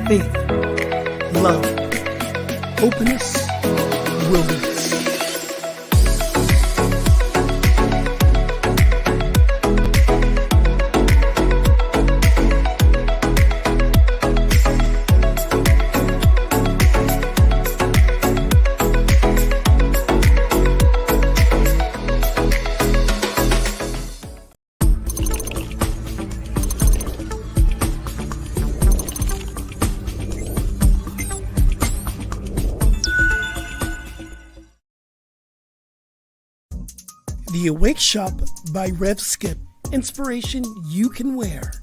Faith, love, openness, willingness. The Awake Shop by Rev Skip. Inspiration you can wear.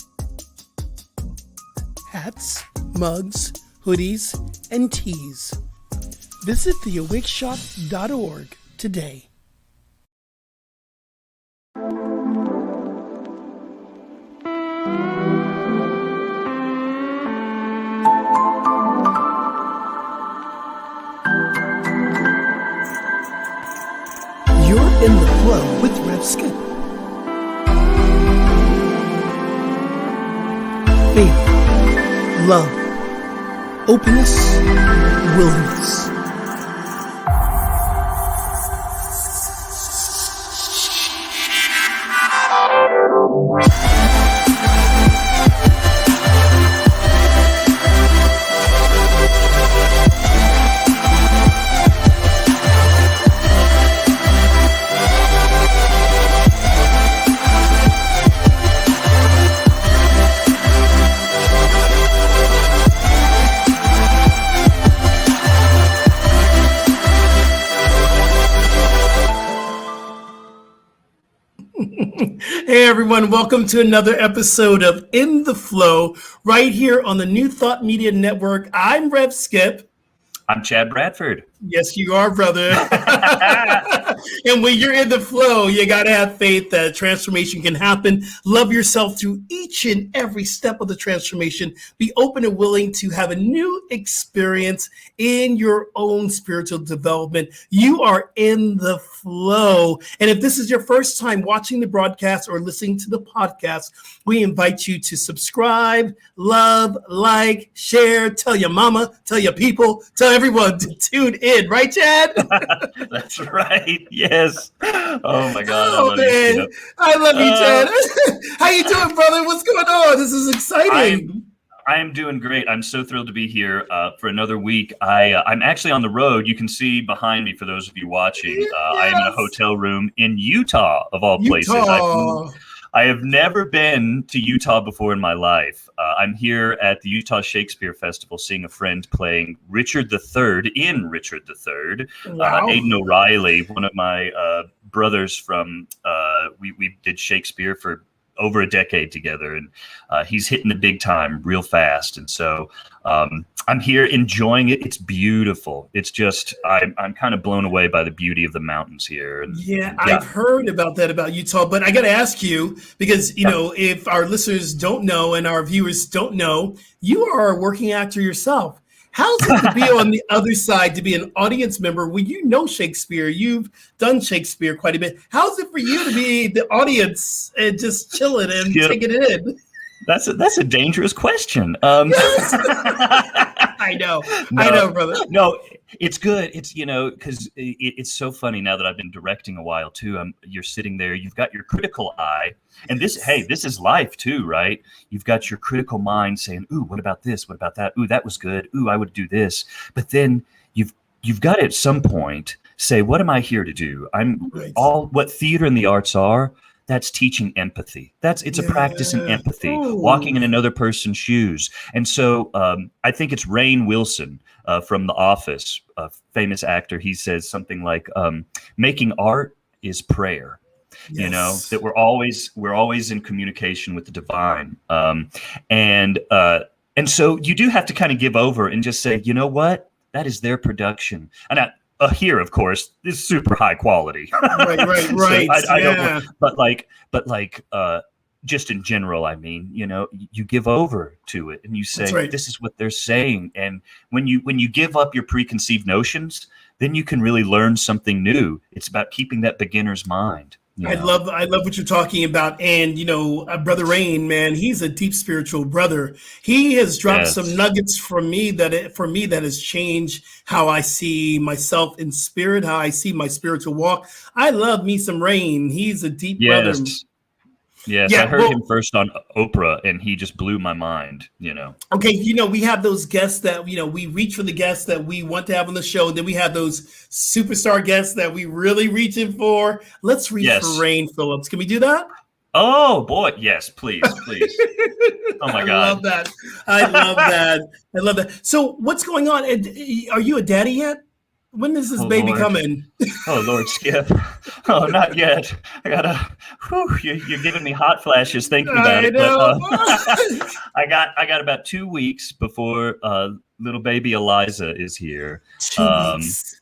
Hats, mugs, hoodies, and tees. Visit theawakeshop.org today. You're in the flow with Rev Skip. Faith, love, openness, willingness. Hey everyone, welcome to another episode of In the Flow, right here on the New Thought Media Network. I'm Rev Skip. I'm Chad Bradford. Yes, you are, brother. And when you're in the flow, you got to have faith that transformation can happen. Love yourself through each and every step of the transformation. Be open and willing to have a new experience in your own spiritual development. You are in the flow. And if this is your first time watching the broadcast or listening to the podcast, we invite you to subscribe, love, like, share, tell your mama, tell your people, tell everyone to tune in. Right, Chad? That's right. Yes. Oh my God. Oh, man. I love you, Chad. How you doing, brother? What's going on? This is exciting. I'm doing great. I'm so thrilled to be here for another week. I'm actually on the road. You can see behind me for those of you watching. Yes. I am in a hotel room in Utah, of all places. I have never been to Utah before in my life. I'm here at the Utah Shakespeare Festival seeing a friend playing Richard III in Richard III. Wow. Aidan O'Reilly, one of my brothers from, we did Shakespeare for over a decade together, and he's hitting the big time real fast. And so I'm here enjoying it. It's beautiful. It's just, I'm kind of blown away by the beauty of the mountains here. And, yeah, I've heard about that about Utah, but I got to ask you, because, you know, if our listeners don't know and our viewers don't know, you are a working actor yourself. How's it to be on the other side, to be an audience member when you know Shakespeare? You've done Shakespeare quite a bit. How's it for you to be the audience and just chilling and taking it in? That's a dangerous question. Yes. I know, brother. No, it's good. It's, you know, because it's so funny now that I've been directing a while too. You're sitting there, you've got your critical eye, and this is life too, right? You've got your critical mind saying, "Ooh, what about this? What about that? Ooh, that was good. Ooh, I would do this." But then you've got to at some point say, "What am I here to do?" All what theater and the arts are. That's teaching empathy. It's a practice in empathy, walking in another person's shoes. And so I think it's Rainn Wilson from The Office, a famous actor. He says something like, making art is prayer. Yes. You know, that we're always in communication with the divine. And so you do have to kind of give over and just say, you know what? That is their production. And here, of course, is super high quality. Right. So I don't, but just in general, I mean, you know, you give over to it and you say, this is what they're saying. And when you give up your preconceived notions, then you can really learn something new. It's about keeping that beginner's mind. I love what you're talking about. And, Brother Rain, man, he's a deep spiritual brother. He has dropped some nuggets for me that has changed how I see myself in spirit, how I see my spiritual walk. I love me some Rain. He's a deep brother. Yes, I heard him first on Oprah, and he just blew my mind, Okay, we have those guests that, we reach for the guests that we want to have on the show. Then we have those superstar guests that we really reaching for. Let's reach for Rain Phillips. Can we do that? Oh, boy. Yes, please. Oh, my God. I love that. I love that. So what's going on? Are you a daddy yet? When is this baby coming? Oh, Lord, Skip. Oh, not yet. I gotta. You're giving me hot flashes thinking about it. But, I got about 2 weeks before little baby Eliza is here. 2 weeks.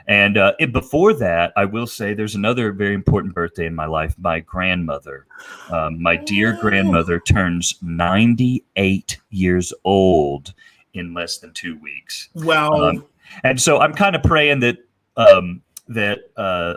And before that, I will say there's another very important birthday in my life. My grandmother, my dear grandmother, turns 98 years old in less than 2 weeks. Wow. And so I'm kind of praying that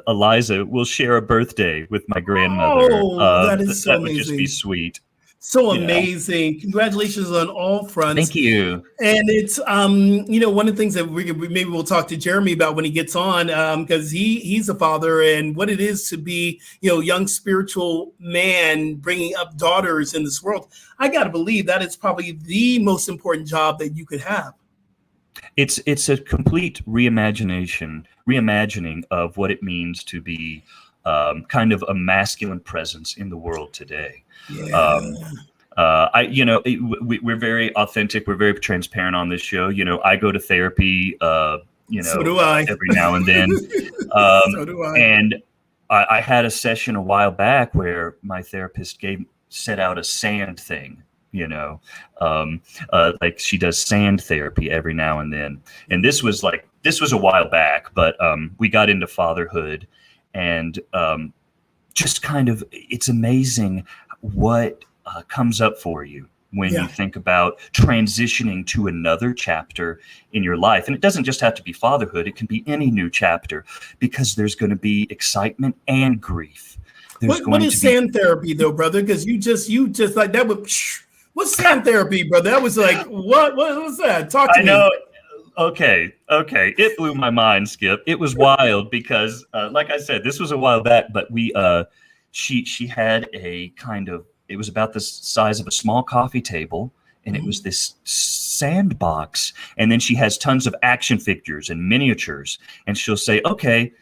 Eliza will share a birthday with my grandmother. Oh, that is so that amazing. Would just be sweet. So amazing. Congratulations on all fronts. Thank you. And it's, one of the things that maybe we'll talk to Jeremy about when he gets on, because he's a father, and what it is to be, young spiritual man bringing up daughters in this world. I got to believe that it's probably the most important job that you could have. It's a complete reimagining of what it means to be kind of a masculine presence in the world today. Yeah. We're very authentic. We're very transparent on this show. I go to therapy, so do I. Every now and then. So do I. And I had a session a while back where my therapist set out a sand thing. Like she does sand therapy every now and then. And this was a while back, but we got into fatherhood, and just kind of, it's amazing what comes up for you when you think about transitioning to another chapter in your life. And it doesn't just have to be fatherhood. It can be any new chapter, because there's going to be excitement and grief. What is sand therapy though, brother? Because you just like that would. What's sand therapy, brother? That was like, what was that? Talk to me. I know. Okay. It blew my mind, Skip. It was wild because, like I said, this was a while back, but she had a kind of, it was about the size of a small coffee table, and it was this sandbox. And then she has tons of action figures and miniatures, and she'll say, okay,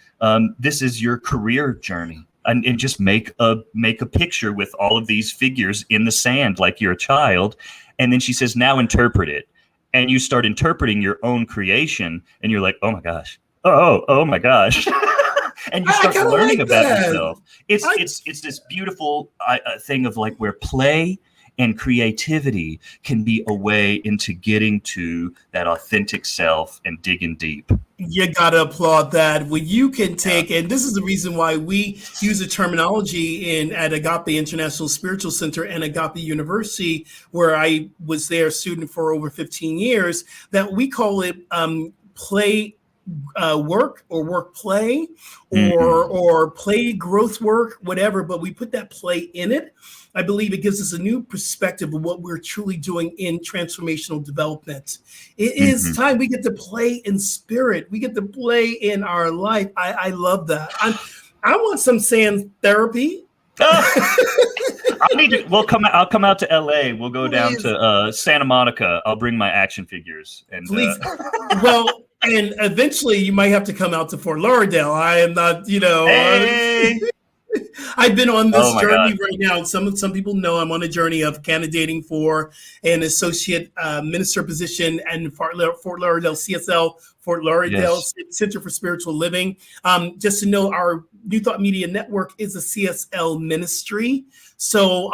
this is your career journey. And just make a picture with all of these figures in the sand like you're a child. And then she says, now interpret it. And you start interpreting your own creation, and you're like, oh my gosh. Oh my gosh. And you start learning about yourself. It's this beautiful thing of like where play and creativity can be a way into getting to that authentic self and digging deep. You got to applaud that. When you can take, and this is the reason why we use the terminology at Agape International Spiritual Center and Agape University, where I was their student for over 15 years, that we call it play work, or work play, or play growth work, whatever, but we put that play in it. I believe it gives us a new perspective of what we're truly doing in transformational development. It is time we get to play in spirit. We get to play in our life. I love that. I want some sand therapy. I'll come out to LA. We'll go down to Santa Monica. I'll bring my action figures. And please. Well, and eventually you might have to come out to Fort Lauderdale. I am not, Hey. I've been on this journey right now. Some people know I'm on a journey of candidating for an associate minister position and Fort Lauderdale CSL, Fort Lauderdale Center for Spiritual Living. Just to know, our New Thought Media Network is a CSL ministry. So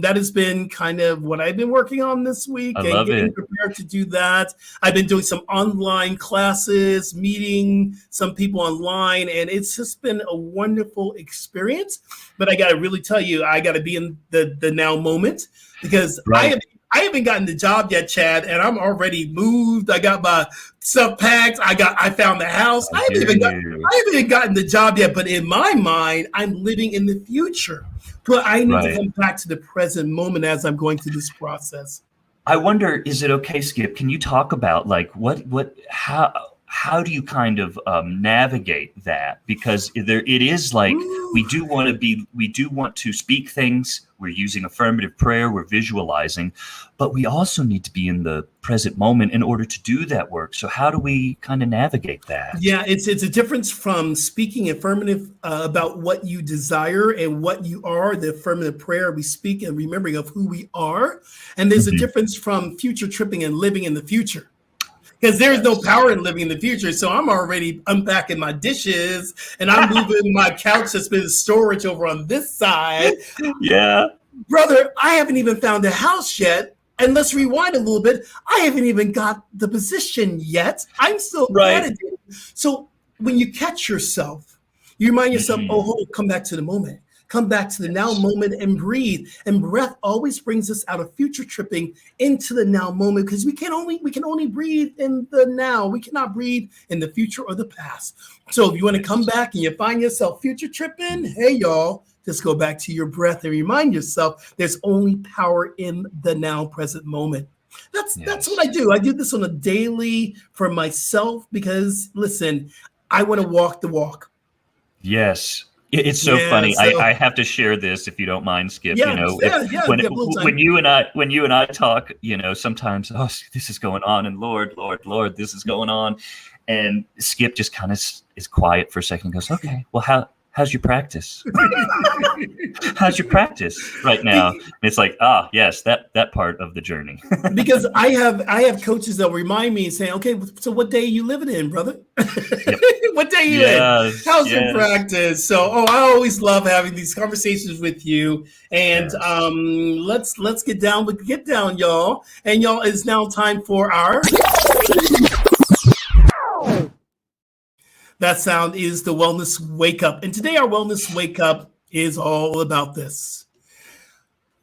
that has been kind of what I've been working on this week, and getting prepared to do that. I've been doing some online classes, meeting some people online, and it's just been a wonderful experience. But I got to really tell you, I got to be in the now moment, because I haven't gotten the job yet, Chad, and I'm already moved. I got my stuff packed. I found the house. I I hear I haven't even gotten the job yet, but in my mind, I'm living in the future. But I need to Right. come back to the present moment as I'm going through this process. I wonder, is it okay, Skip? Can you talk about like how do you kind of navigate that? Because it is like we do want to speak things. We're using affirmative prayer. We're visualizing, but we also need to be in the present moment in order to do that work. So how do we kind of navigate that? Yeah, it's a difference from speaking affirmative about what you desire and what you are, the affirmative prayer we speak and remembering of who we are. And there's a difference from future tripping and living in the future. Because there's no power in living in the future. So I'm already unpacking my dishes and I'm moving my couch that's been in storage over on this side. Yeah. Brother, I haven't even found a house yet. And let's rewind a little bit. I haven't even got the position yet. I'm still at it. So when you catch yourself, you remind yourself, come back to the moment. Come back to the now moment and breathe. And breath always brings us out of future tripping into the now moment, because we can only breathe in the now. We cannot breathe in the future or the past. So if you want to come back and you find yourself future tripping, hey y'all, just go back to your breath and remind yourself there's only power in the now present moment. That's what I do. I do this on a daily for myself because listen, I want to walk the walk. Yes. It's so funny. So, I have to share this if you don't mind, Skip. When you and I talk, sometimes this is going on, and Lord, this is going on, and Skip just kind of is quiet for a second and goes, "Okay, well, how's your practice? How's your practice right now?" And it's like, yes, that part of the journey. Because I have coaches that remind me and say, "Okay, so what day are you living in, brother? Yep. What day are you in? How's your practice?" So, I always love having these conversations with you. And let's get down, y'all. And y'all, it's now time for our. That sound is the Wellness Wake Up. And today our Wellness Wake Up is all about this.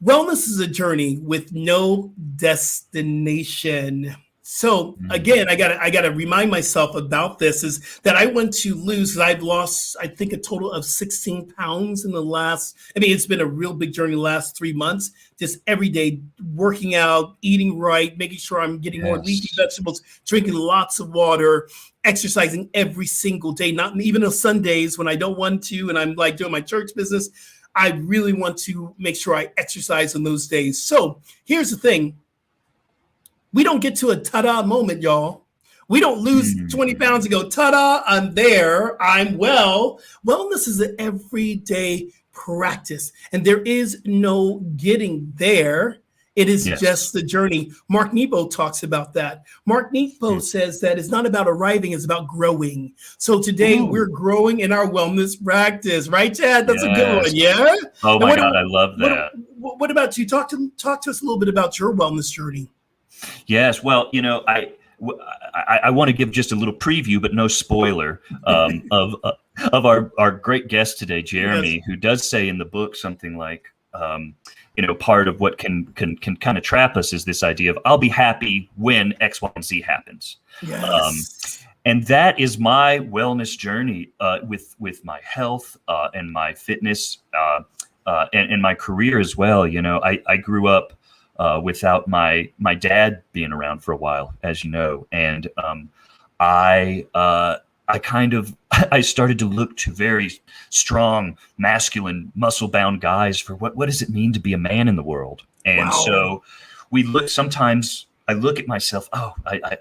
Wellness is a journey with no destination. So again, I gotta remind myself about this, is that I want to lose, because I've lost, I think, a total of 16 pounds in the last, it's been a real big journey the last 3 months, just every day working out, eating right, making sure I'm getting more leafy vegetables, drinking lots of water, exercising every single day, not even on Sundays when I don't want to, and I'm like doing my church business. I really want to make sure I exercise on those days. So here's the thing. We don't get to a ta-da moment, y'all. We don't lose 20 pounds and go, ta-da, I'm there, I'm well. Wellness is an everyday practice, and there is no getting there. It is just the journey. Mark Nepo talks about that. Mark Nepo says that it's not about arriving, it's about growing. So today we're growing in our wellness practice, right, Chad? That's a good one, yeah? Oh my God, I love that. What about you? Talk to us a little bit about your wellness journey. Yes, well, I want to give just a little preview, but no spoiler, of our great guest today, Jeremy, who does say in the book something like, part of what can kind of trap us is this idea of I'll be happy when X, Y, and Z happens. Yes. And that is my wellness journey with my health and my fitness and my career as well. I grew up without my dad being around for a while, as you know, and I started to look to very strong, masculine, muscle-bound guys for what does it mean to be a man in the world? And so sometimes I look at myself,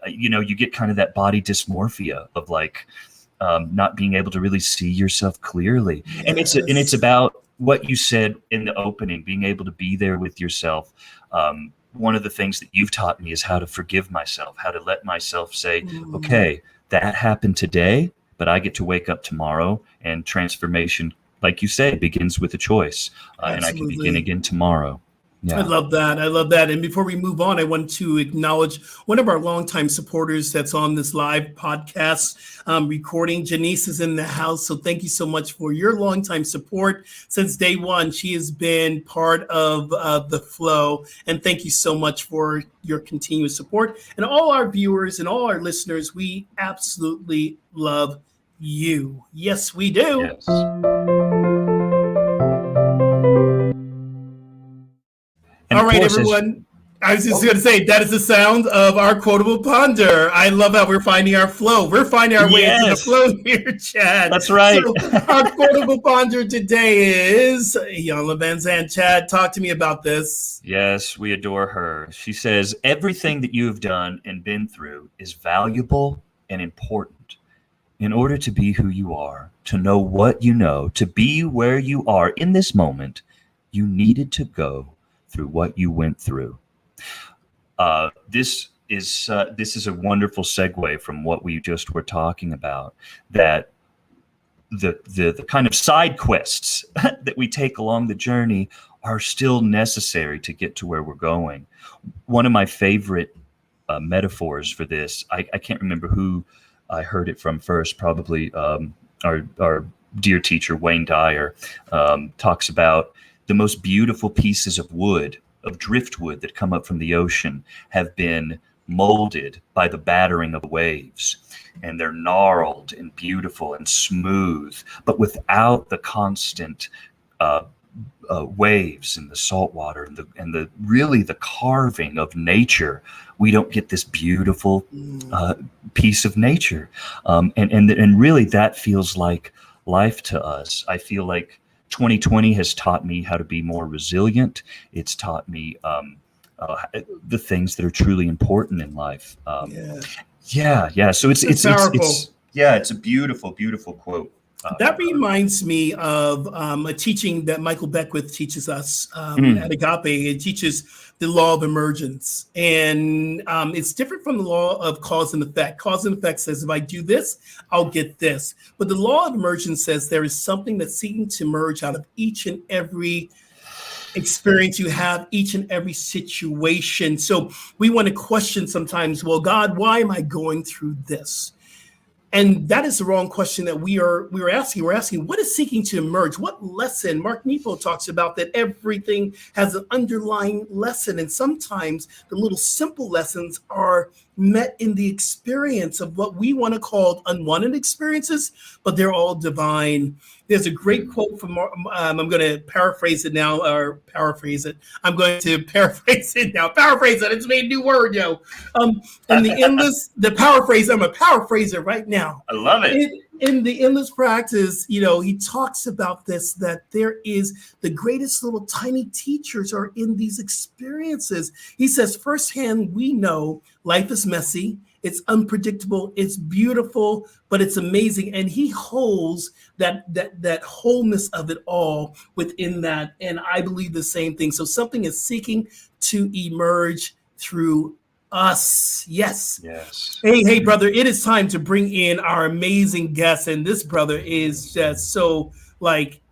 you get kind of that body dysmorphia of like not being able to really see yourself clearly. Yes. And it's about what you said in the opening, being able to be there with yourself. One of the things that you've taught me is how to forgive myself, how to let myself say, okay, that happened today, but I get to wake up tomorrow, and transformation, like you say, begins with a choice, and I can begin again tomorrow. I Yeah. love that. I love that. And before we move on, I want to acknowledge one of our longtime supporters that's on this live podcast recording. Janice is in the house. So thank you so much for your longtime support since day one. She has been part of the flow. And thank you so much for your continuous support. And all our viewers and all our listeners, we absolutely love you. Yes, we do. Yes. And All of right, course, everyone. I was just going to say that is the sound of our quotable ponder. I love how we're finding our flow. We're finding our way into the flow here, Chad. That's right. So our quotable ponder today is Iyanla Van Zandt. Chad, talk to me about this. Yes, we adore her. She says, everything that you have done and been through is valuable and important. In order to be who you are, to know what you know, to be where you are in this moment, you needed to go through what you went through. This is a wonderful segue from what we just were talking about, that the kind of side quests that we take along the journey are still necessary to get to where we're going. One of my favorite metaphors for this, I can't remember who I heard it from first, probably our dear teacher, Wayne Dyer, talks about the most beautiful pieces of wood, of driftwood that come up from the ocean, have been molded by the battering of waves. And they're gnarled and beautiful and smooth, but without the constant waves and the salt water and the really the carving of nature, we don't get this beautiful piece of nature. And really that feels like life to us. I feel like 2020 has taught me how to be more resilient. It's taught me the things that are truly important in life. Yeah. So it's powerful. It's a beautiful, beautiful quote. That reminds me of a teaching that Michael Beckwith teaches us at Agape. It teaches the law of emergence. And it's different from the law of cause and effect. Cause and effect says, if I do this, I'll get this. But the law of emergence says there is something that's seeking to emerge out of each and every experience you have, each and every situation. So we want to question sometimes, well, God, why am I going through this? And that is the wrong question that we are asking. We're asking, what is seeking to emerge? What lesson? Mark Nepo talks about that everything has an underlying lesson. And sometimes the little simple lessons are met in the experience of what we want to call unwanted experiences, but they're all divine. There's a great quote from, I'm going to paraphrase it now, or paraphrase it. I'm going to paraphrase it now. Paraphrase it. It's made a new word, yo. And the paraphrase, I'm a paraphraser right now. I love it. In the endless practice, he talks about this, that there is the greatest little tiny teachers are in these experiences. He says, firsthand, we know life is messy. It's unpredictable. It's beautiful, but it's amazing. And he holds that wholeness of it all within that. And I believe the same thing. So something is seeking to emerge through us. Yes. Hey, brother, it is time to bring in our amazing guest. And this brother is just so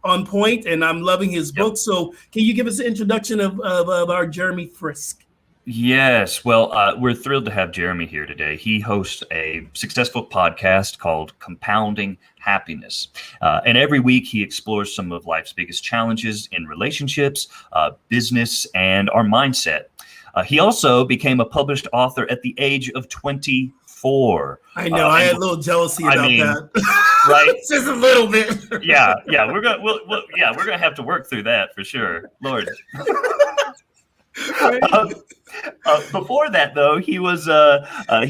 on point, and I'm loving his book. So can you give us an introduction of our Jeremy Frisk? Yes. Well, we're thrilled to have Jeremy here today. He hosts a successful podcast called Compounding Happiness. And every week he explores some of life's biggest challenges in relationships, business, and our mindset. He also became a published author at the age of 24. I know. I had a little jealousy about that. Right? Just a little bit. Yeah. We're gonna have to work through that for sure, Lord. Before that, though, he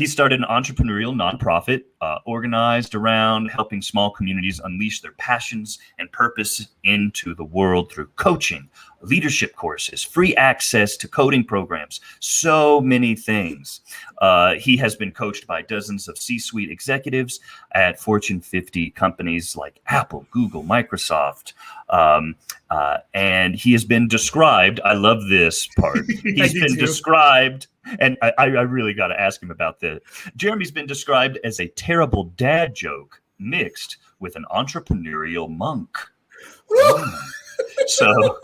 started an entrepreneurial nonprofit organized around helping small communities unleash their passions and purpose into the world through coaching, leadership courses, free access to coding programs, so many things. He has been coached by dozens of C-suite executives at Fortune 50 companies like Apple, Google, Microsoft. And he has been described, I love this part, he's been described, and I really got to ask him about this. Jeremy's been described as a terrible dad joke mixed with an entrepreneurial monk. So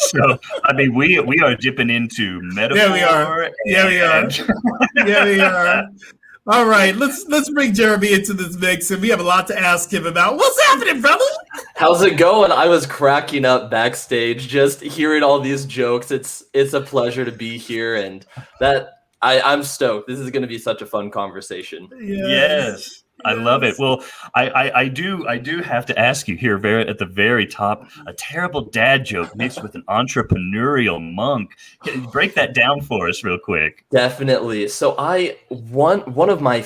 So, I mean, we are dipping into metaphor. Yeah, we are. Yeah, we are. Yeah, we are. All right, let's bring Jeremy into this mix, and we have a lot to ask him about. What's happening, brother? How's it going? I was cracking up backstage just hearing all these jokes. It's a pleasure to be here, and I'm stoked. This is going to be such a fun conversation. Yes. I love it. Well, I do have to ask you here at the very top, a terrible dad joke mixed with an entrepreneurial monk. Can you break that down for us real quick? Definitely. So one of my,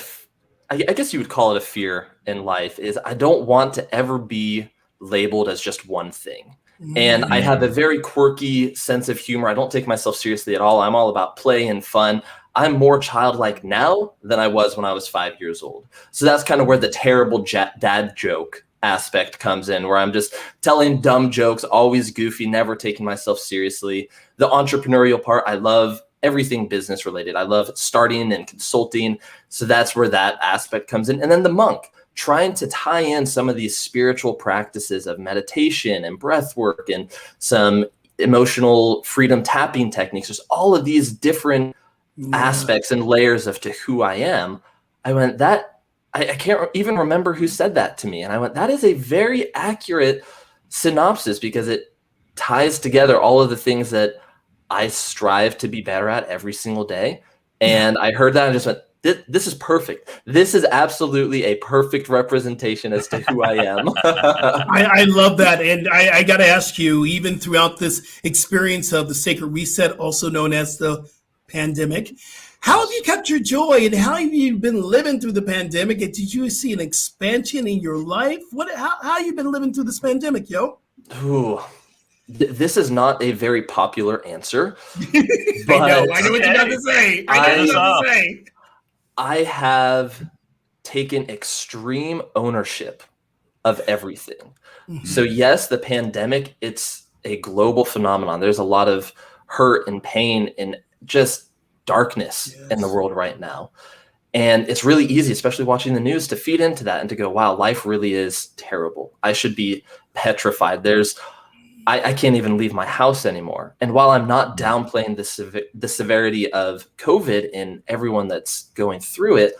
I guess you would call it a fear in life, is I don't want to ever be labeled as just one thing. And I have a very quirky sense of humor. I don't take myself seriously at all. I'm all about play and fun. I'm more childlike now than I was when I was 5 years old. So that's kind of where the terrible dad joke aspect comes in, where I'm just telling dumb jokes, always goofy, never taking myself seriously. The entrepreneurial part, I love everything business related. I love starting and consulting. So that's where that aspect comes in. And then the monk, trying to tie in some of these spiritual practices of meditation and breath work and some emotional freedom tapping techniques. There's all of these different aspects and layers of to who I am. I went, that I can't even remember who said that to me. And I went, that is a very accurate synopsis, because it ties together all of the things that I strive to be better at every single day. And I heard that and just went, this is perfect. This is absolutely a perfect representation as to who I am. I love that. And I got to ask you, even throughout this experience of the Sacred Reset, also known as the pandemic, how have you kept your joy, and how have you been living through the pandemic? And did you see an expansion in your life? How have you been living through this pandemic, yo? Ooh, this is not a very popular answer. But I know what you got to say. I have taken extreme ownership of everything. So yes, the pandemic, it's a global phenomenon. There's a lot of hurt and pain and just darkness in the world right now. And it's really easy, especially watching the news, to feed into that and to go, wow, life really is terrible. I should be petrified. I can't even leave my house anymore. And while I'm not downplaying the severity of COVID and everyone that's going through it,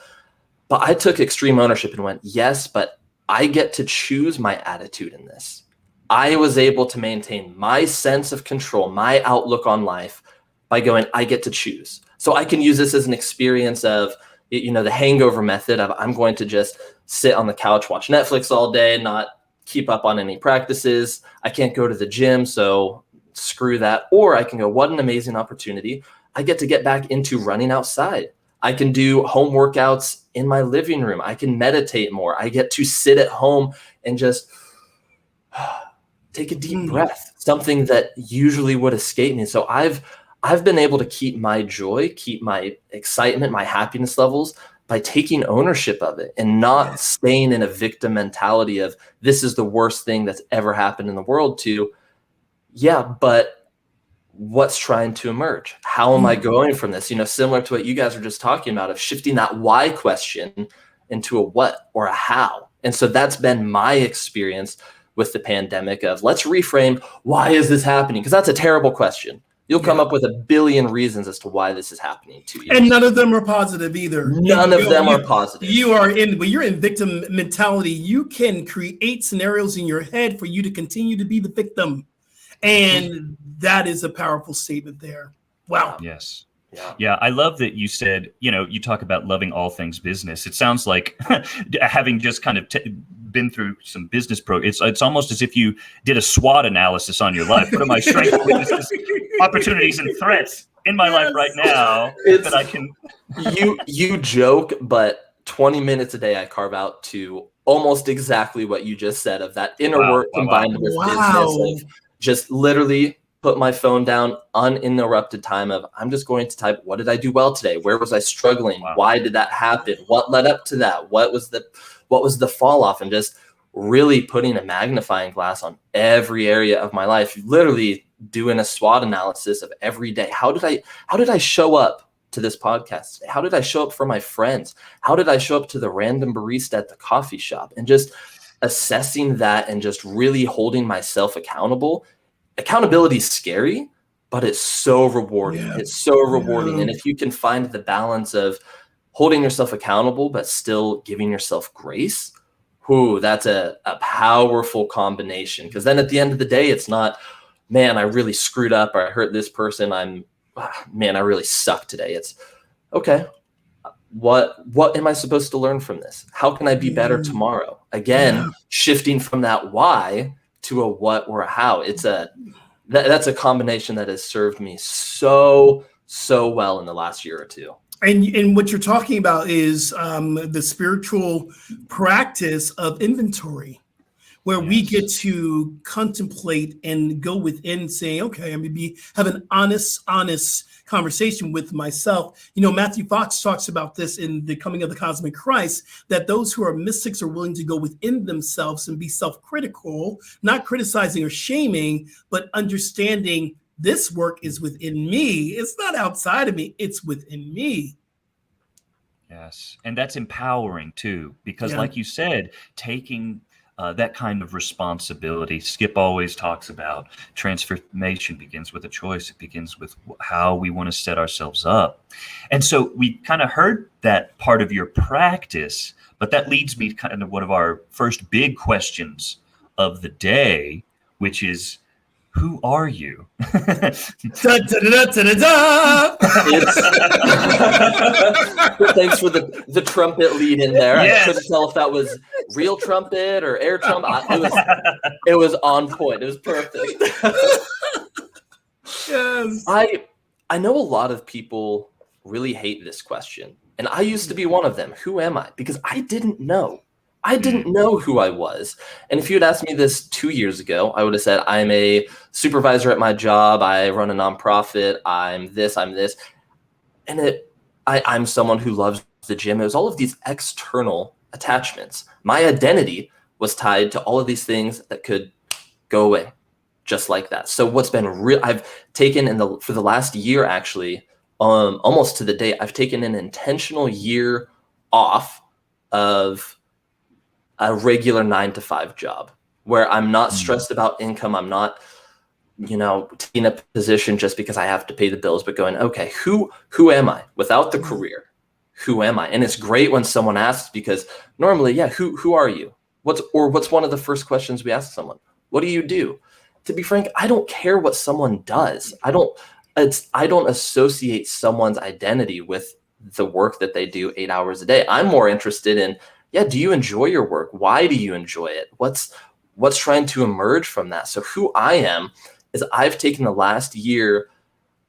but I took extreme ownership and went, yes, but I get to choose my attitude in this. I was able to maintain my sense of control, my outlook on life, by going, I get to choose. So I can use this as an experience of, the hangover method of, I'm going to just sit on the couch, watch Netflix all day, not keep up on any practices. I can't go to the gym, so screw that. Or I can go, what an amazing opportunity. I get to get back into running outside. I can do home workouts in my living room. I can meditate more. I get to sit at home and just take a deep breath, something that usually would escape me. So I've been able to keep my joy, keep my excitement, my happiness levels by taking ownership of it and not staying in a victim mentality of, this is the worst thing that's ever happened in the world, to, but what's trying to emerge? How am I going from this? Similar to what you guys were just talking about, of shifting that why question into a what or a how. And so that's been my experience with the pandemic of, let's reframe, why is this happening? Because that's a terrible question. You'll come up with a billion reasons as to why this is happening to you. And none of them are positive either. None of them are positive. When you're in victim mentality, you can create scenarios in your head for you to continue to be the victim. And that is a powerful statement there. Wow. Yes. Yeah, I love that you said, you talk about loving all things business. It sounds like having just kind of been through some business it's almost as if you did a SWOT analysis on your life. What are my strengths, weaknesses, opportunities, and threats in my life right now that I can... You joke, but 20 minutes a day I carve out to almost exactly what you just said, of that inner work combined with business. Of just literally put my phone down, uninterrupted time of, I'm just going to type, what did I do well today? Where was I struggling? Why did that happen? What led up to that? What was the fall off? And just really putting a magnifying glass on every area of my life, literally doing a SWOT analysis of every day. How did I show up to this podcast today? How did I show up for my friends? How did I show up to the random barista at the coffee shop? And just assessing that and just really holding myself accountable accountability is scary, but it's so rewarding. Yeah. It's so rewarding. Yeah. And if you can find the balance of holding yourself accountable, but still giving yourself grace, that's a powerful combination. Because then at the end of the day, it's not, man, I really screwed up, or I hurt this person. Man, I really suck today. It's, okay, what am I supposed to learn from this? How can I be better tomorrow? Again, shifting from that why to a what or a how. That's a combination that has served me so well in the last year or two. And what you're talking about is the spiritual practice of inventory, where we get to contemplate and go within, saying, okay, I'm going to have an honest conversation with myself. Matthew Fox talks about this in The Coming of the Cosmic Christ, that those who are mystics are willing to go within themselves and be self-critical, not criticizing or shaming, but understanding this work is within me. It's not outside of me. It's within me. Yes. And that's empowering too, because like you said, taking that kind of responsibility. Skip always talks about transformation begins with a choice. It begins with how we want to set ourselves up. And so we kind of heard that part of your practice, but that leads me to kind of one of our first big questions of the day, which is, who are you? Thanks for the trumpet lead in there. Yes. I couldn't tell if that was real trumpet or air trumpet. It was on point. It was perfect. Yes. I know a lot of people really hate this question, and I used to be one of them. Who am I? Because I didn't know. I didn't know who I was. And if you had asked me this 2 years ago, I would have said, I'm a supervisor at my job. I run a nonprofit. I'm this. And I'm someone who loves the gym. It was all of these external attachments. My identity was tied to all of these things that could go away just like that. So what's been real, I've taken for the last year, actually, almost to the day, I've taken an intentional year off of a regular 9-to-5 job where I'm not stressed about income. I'm not, taking a position just because I have to pay the bills, but going, okay, who am I without the career? Who am I? And it's great when someone asks, because normally, who are you? What's one of the first questions we ask someone? What do you do? To be frank, I don't care what someone does. I don't associate someone's identity with the work that they do 8 hours a day. I'm more interested in, do you enjoy your work? Why do you enjoy it? What's trying to emerge from that? So who I am is I've taken the last year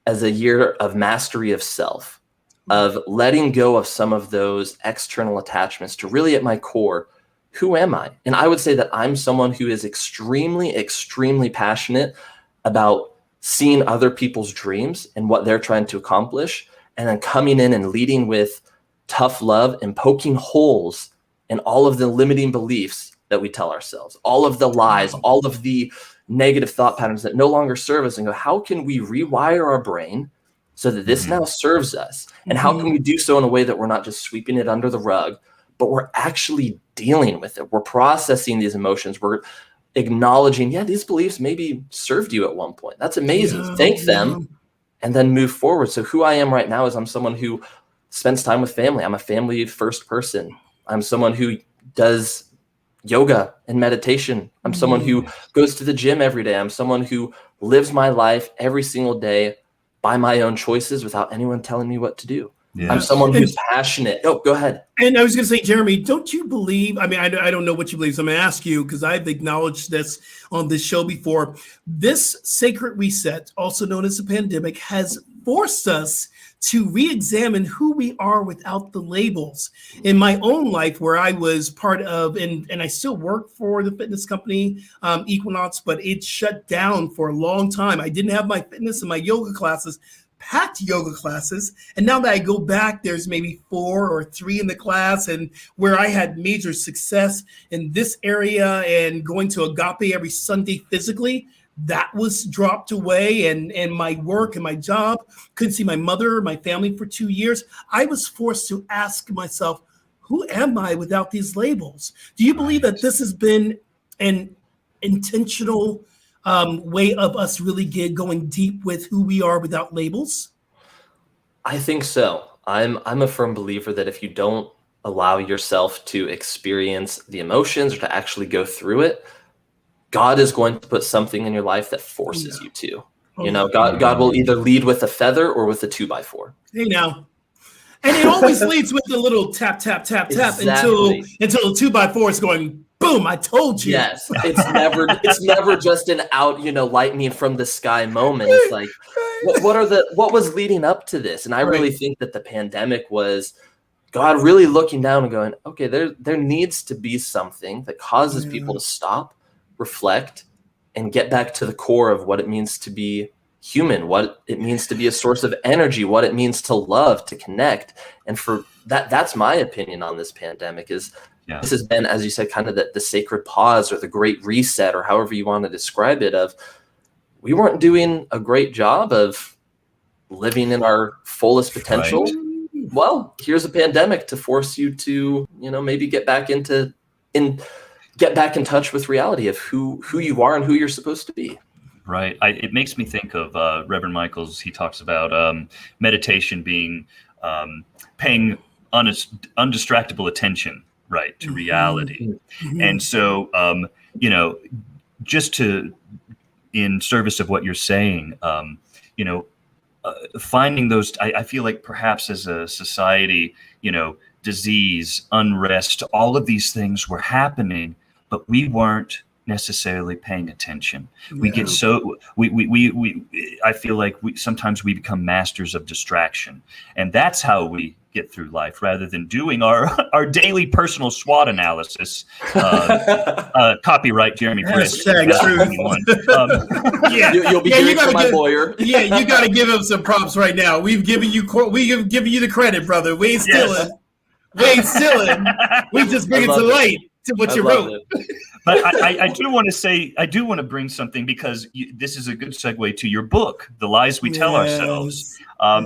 as a year of mastery of self, of letting go of some of those external attachments to really at my core, who am I? And I would say that I'm someone who is extremely, extremely passionate about seeing other people's dreams and what they're trying to accomplish, and then coming in and leading with tough love and poking holes and all of the limiting beliefs that we tell ourselves, all of the lies, all of the negative thought patterns that no longer serve us, and go, how can we rewire our brain so that this now serves us? And how can we do so in a way that we're not just sweeping it under the rug, but we're actually dealing with it? We're processing these emotions. We're acknowledging, these beliefs maybe served you at one point. That's amazing. Thank them, and then move forward. So who I am right now is I'm someone who spends time with family. I'm a family first person. I'm someone who does yoga and meditation. I'm someone who goes to the gym every day. I'm someone who lives my life every single day by my own choices without anyone telling me what to do. Yes. I'm someone who's passionate. Oh, go ahead. And I was going to say, Jeremy, don't you believe, I don't know what you believe, so I'm going to ask you, because I've acknowledged this on this show before. This sacred reset, also known as the pandemic, has forced us to re-examine who we are without the labels. In my own life, where I was part of, and I still work for the fitness company, Equinox, but it shut down for a long time. I didn't have my fitness and my yoga classes, packed yoga classes. And now that I go back, there's maybe 4 or 3 in the class, and where I had major success in this area and going to Agape every Sunday physically, that was dropped away, and my work and my job, couldn't see my mother, my family for 2 years. I was forced to ask myself, who am I without these labels? Do you believe that this has been an intentional way of us really going deep with who we are without labels? I think so. I'm a firm believer that if you don't allow yourself to experience the emotions or to actually go through it, God is going to put something in your life that forces you to. God will either lead with a feather or with a 2x4. Hey now. And it always leads with a little tap, tap, tap, tap until the 2x4 is going, boom, I told you. Yes. It's never just an out, lightning from the sky moment. It's like, what was leading up to this? And I really think that the pandemic was God really looking down and going, okay, there needs to be something that causes people to stop, reflect, and get back to the core of what it means to be human, what it means to be a source of energy, what it means to love, to connect. And for that's my opinion on this pandemic is this has been, as you said, kind of the sacred pause or the great reset or however you want to describe it, of we weren't doing a great job of living in our fullest potential. Right. Well, here's a pandemic to force you to, maybe get back in touch with reality of who you are and who you're supposed to be. Right. It makes me think of Reverend Michaels. He talks about meditation being paying undistractable attention, right, to reality. Mm-hmm. And so, just in service of what you're saying, finding those, I feel like perhaps as a society, disease, unrest, all of these things were happening, but we weren't necessarily paying attention. We get so I feel like sometimes we become masters of distraction, and that's how we get through life rather than doing our daily personal SWOT analysis. Copyright Jeremy Frisk. You'll be hearing from my lawyer. Yeah, you got to give him some props right now. We've given you the credit, brother. We ain't stealing. We ain't stealing. We just bring it to light to what you wrote. But I do want to say, I do want to bring something because this is a good segue to your book, The Lies We Tell Ourselves,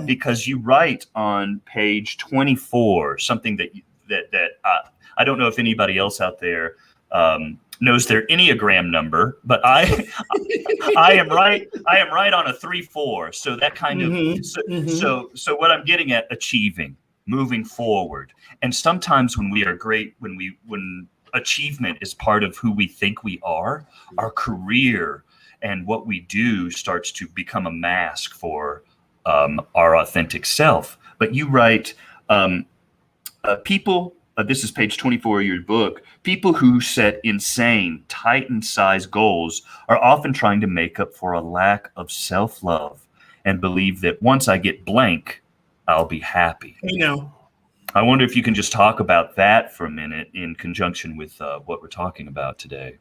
because you write on page 24 something that I don't know if anybody else out there knows their Enneagram number, but I am right. I am right on a 3-4. So that kind of so what I'm getting at, achieving, moving forward, and sometimes when we are great, when achievement is part of who we think we are, our career and what we do starts to become a mask for our authentic self. But you write, people, this is page 24 of your book, people who set insane, Titan-sized goals are often trying to make up for a lack of self-love and believe that once I get blank, I'll be happy. I wonder if you can just talk about that for a minute in conjunction with what we're talking about today.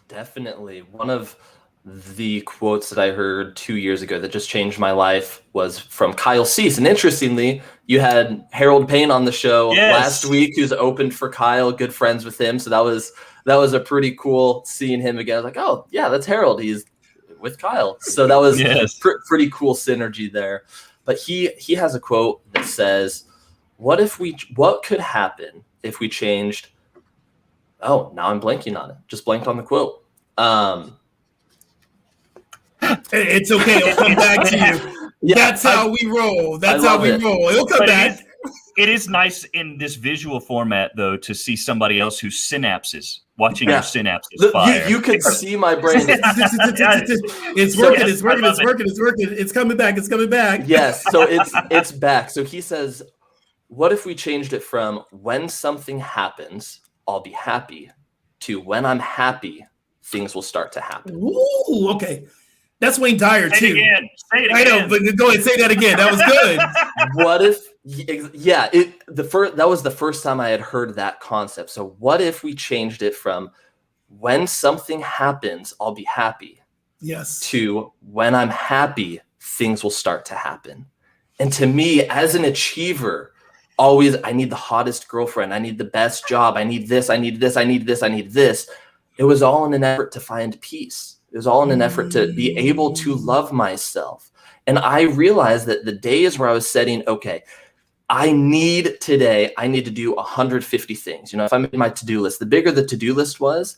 Definitely. One of the quotes that I heard 2 years ago that just changed my life was from Kyle Cease. And interestingly, you had Harold Payne on the show last week, who's opened for Kyle, good friends with him. So that was a pretty cool seeing him again. I was like, oh, yeah, that's Harold. He's with Kyle. So that was pretty cool synergy there. But he has a quote that says, what could happen if we changed? Oh, now I'm blanking on it. Just blanked on the quote. It's okay. It'll come back to you. That's how we roll. That's how we roll. It'll come back. It is nice in this visual format, though, to see somebody else whose synapses, watching your synapses fire. You can see my brain. It's working. It's working. It's working. It's working. It's coming back. It's coming back. Yes. So it's back. So he says, what if we changed it from when something happens, I'll be happy, to when I'm happy, things will start to happen. Ooh, okay. That's Wayne Dyer, too. Say it again. I know, but go ahead, say that again. That was good. What if, that was the first time I had heard that concept. So what if we changed it from when something happens, I'll be happy, to when I'm happy, things will start to happen. And to me, as an achiever, always, I need the hottest girlfriend. I need the best job. I need this. I need this. I need this. I need this. It was all in an effort to find peace. It was all in an effort to be able to love myself. And I realized that the days where I was setting, okay, I need to do 150 things. If I made my to-do list, the bigger the to-do list was,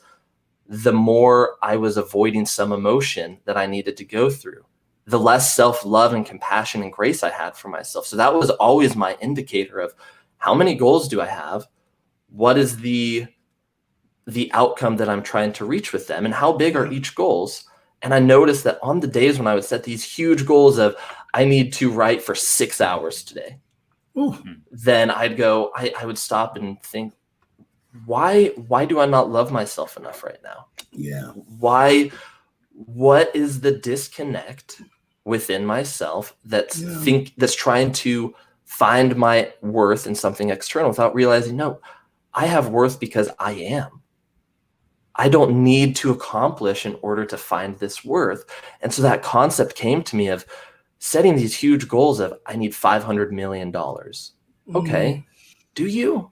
the more I was avoiding some emotion that I needed to go through, the less self-love and compassion and grace I had for myself. So that was always my indicator of how many goals do I have? What is the outcome that I'm trying to reach with them, and how big are each goals? And I noticed that on the days when I would set these huge goals of, I need to write for 6 hours today, Ooh. then I'd go, I would stop and think, why do I not love myself enough right now? Yeah. What is the disconnect within myself that's trying to find my worth in something external without realizing, no, I have worth because I am. I don't need to accomplish in order to find this worth. And so that concept came to me of setting these huge goals of, I need $500 million. Okay. Do you?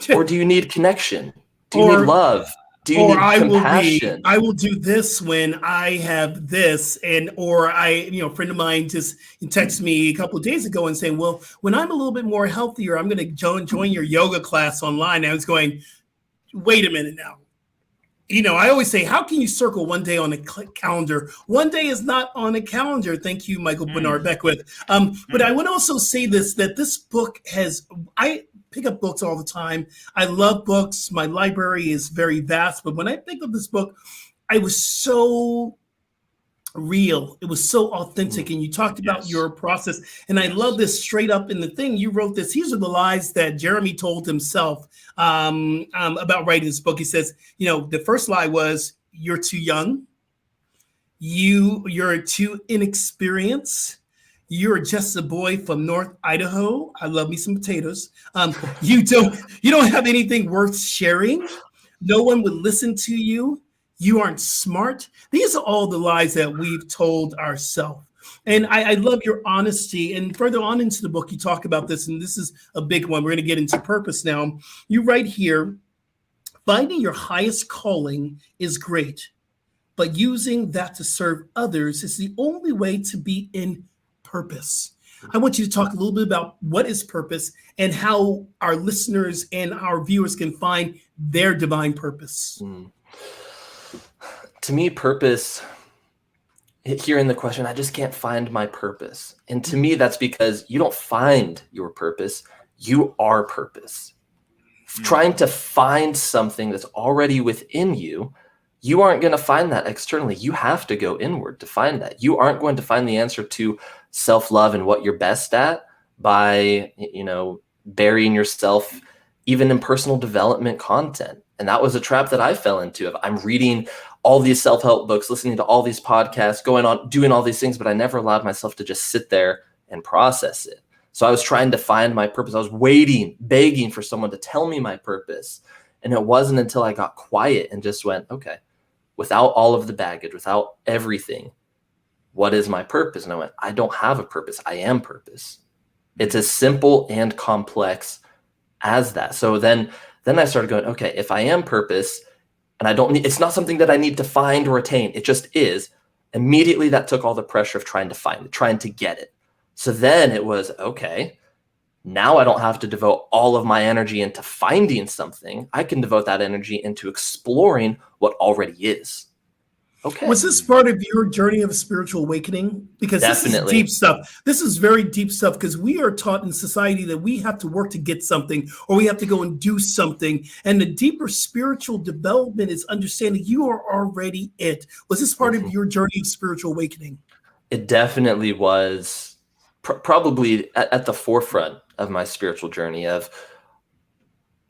Or do you need connection? Do you need love? Do you need compassion? I will do this when I have this. Or a friend of mine just texted me a couple of days ago and saying, well, when I'm a little bit more healthier, I'm going to join your yoga class online. I was going, wait a minute now. I always say, how can you circle one day on a calendar? One day is not on a calendar. Thank you, Michael Bernard Beckwith. But I would also say that this book I pick up books all the time. I love books. My library is very vast. But when I think of this book, I was so real. It was so authentic. And you talked about your process. And I love this straight up in the thing. You wrote this. These are the lies that Jeremy told himself about writing this book. He says, the first lie was, you're too young. You're too inexperienced. You're just a boy from North Idaho. I love me some potatoes. You don't have anything worth sharing. No one would listen to you. You aren't smart. These are all the lies that we've told ourselves. And I love your honesty. And further on into the book, you talk about this, and this is a big one. We're going to get into purpose now. You write here, finding your highest calling is great, but using that to serve others is the only way to be in purpose. I want you to talk a little bit about what is purpose and how our listeners and our viewers can find their divine purpose. To me, purpose, hearing the question, I just can't find my purpose. And to me, that's because you don't find your purpose. You are purpose. Trying to find something that's already within you, you aren't going to find that externally. You have to go inward to find that. You aren't going to find the answer to self-love and what you're best at by, burying yourself even in personal development content. And that was a trap that I fell into. Of I'm reading all these self-help books, listening to all these podcasts, going on, doing all these things, but I never allowed myself to just sit there and process it. So I was trying to find my purpose. I was waiting, begging for someone to tell me my purpose. And it wasn't until I got quiet and just went, okay, without all of the baggage, without everything, what is my purpose? And I went, I don't have a purpose. I am purpose. It's as simple and complex as that. So then I started going, okay, if I am purpose, and it's not something that I need to find or attain, it just is. Immediately that took all the pressure of trying to find it, trying to get it. So then it was, okay, now I don't have to devote all of my energy into finding something. I can devote that energy into exploring what already is. Okay. Was this part of your journey of spiritual awakening? Because Definitely. This is deep stuff. This is very deep stuff because we are taught in society that we have to work to get something or we have to go and do something. And the deeper spiritual development is understanding you are already it. Was this part of your journey of spiritual awakening? It definitely was probably at the forefront of my spiritual journey of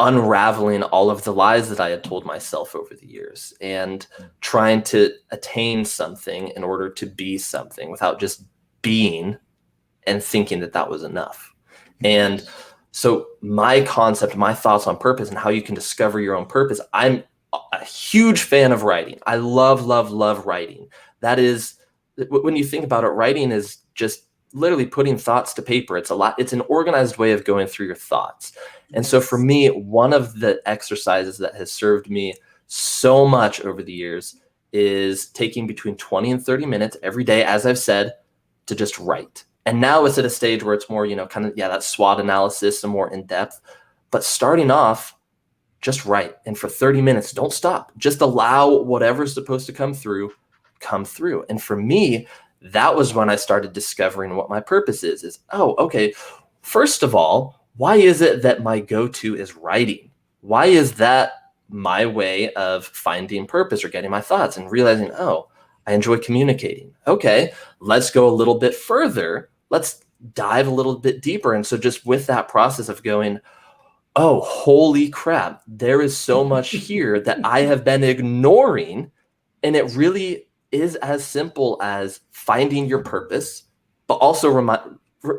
unraveling all of the lies that I had told myself over the years and trying to attain something in order to be something without just being and thinking that that was enough. And so my concept, my thoughts on purpose and how you can discover your own purpose, I'm a huge fan of writing. I love, love, love writing. That is, when you think about it, writing is just literally putting thoughts to paper. It's an organized way of going through your thoughts. And so for me, one of the exercises that has served me so much over the years is taking between 20 and 30 minutes every day, as I've said, to just write. And now it's at a stage where it's more, that SWOT analysis and more in depth. But starting off, just write. And for 30 minutes, don't stop. Just allow whatever's supposed to come through, come through. And for me, that was when I started discovering what my purpose is, oh, okay, first of all, why is it that my go-to is writing? Why is that my way of finding purpose or getting my thoughts and realizing, oh, I enjoy communicating. Okay, let's go a little bit further. Let's dive a little bit deeper. And so just with that process of going, oh, holy crap, there is so much here that I have been ignoring. And it really is as simple as finding your purpose, but also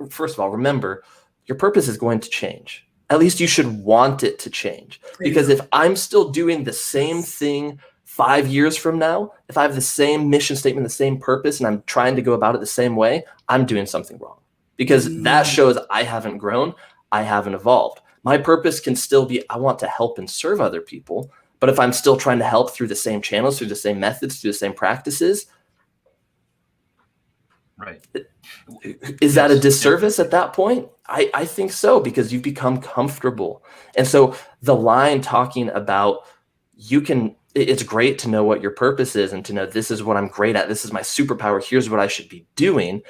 first of all, remember, your purpose is going to change. At least you should want it to change. Because if I'm still doing the same thing 5 years from now, if I have the same mission statement, the same purpose, and I'm trying to go about it the same way, I'm doing something wrong. Because that shows I haven't grown, I haven't evolved. My purpose can still be, I want to help and serve other people. But if I'm still trying to help through the same channels, through the same methods, through the same practices, right. Is that a disservice at that point? I think so, because you've become comfortable. And so the line talking about it's great to know what your purpose is and to know this is what I'm great at. This is my superpower. Here's what I should be doing.